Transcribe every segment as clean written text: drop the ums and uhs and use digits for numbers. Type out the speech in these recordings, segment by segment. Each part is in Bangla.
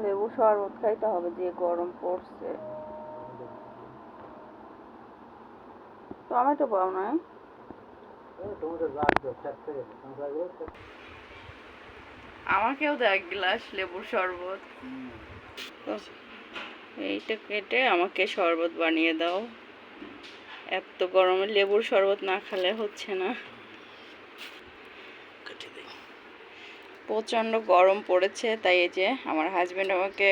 লেবু শরবত খাইতে হবে, যে গরম পড়ছে। টমেটো পাও নাই? আমাকেও দে এক গ্লাস লেবুর শরবত। এইটা কেটে আমাকে শরবত বানিয়ে দাও। এত গরমে লেবুর শরবত না খেলে হচ্ছে না। প্রচণ্ড গরম পড়েছে, তাই এই যে আমার হাজবেন্ড আমাকে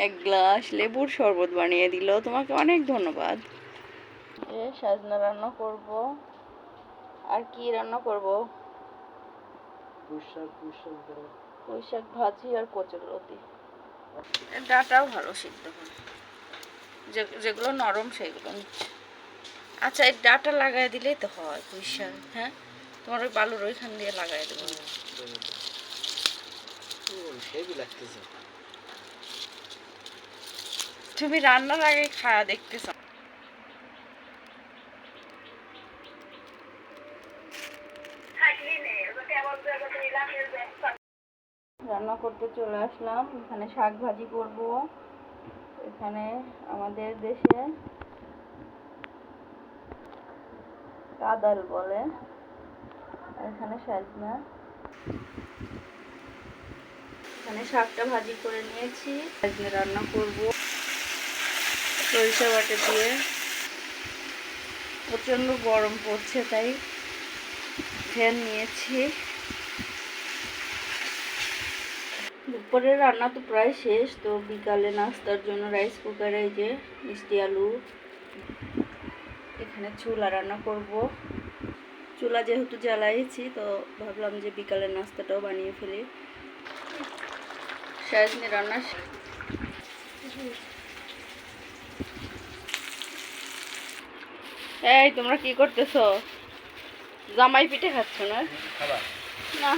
এক গ্লাস লেবুর শরবত বানিয়ে দিল। তোমাকে অনেক ধন্যবাদ। সাজনা রান্না করব। আর কি রান্না করব? পুঁই শাক ভাজি আর কচুরলতি। ডাটাও ভালো সিদ্ধ হয়, যেগুলো নরম সেগুলো নিচ্ছে। আচ্ছা, এই ডাটা লাগাই দিলেই তো হয় পুঁই শাক। হ্যাঁ, তোমার ওই বালুর ওইখান দিয়ে লাগাই দেবো। তুমি রান্নার আগে খাওয়া দেখতেছ। রান্না করতে চলে আসলাম। এখানে শাক ভাজি করব। এখানে আমাদের দেশে কাদাল বলে। এখানে সাজনা। এখানে শাকটা ভাজি করে নিয়েছি। সাজনা রান্না করব সরিষা বাটা দিয়ে। প্রচণ্ড গরম পড়ছে, তাই ফ্যান নিয়েছি। দুপুরের রান্না তো প্রায় শেষ। তো বিকালে নাস্তার জন্য রাইস কুকারে এই যে মিষ্টি আলু, এখানে ছোলা রান্না করব। চুলা যেহেতু জ্বালাইছি, তো ভাবলাম যে বিকালের নাস্তাটাও বানিয়ে ফেলি। সাজনি রান্না। এই তোমরা কি করতেছো? জামাই পিঠে খাচ্ছ না? না,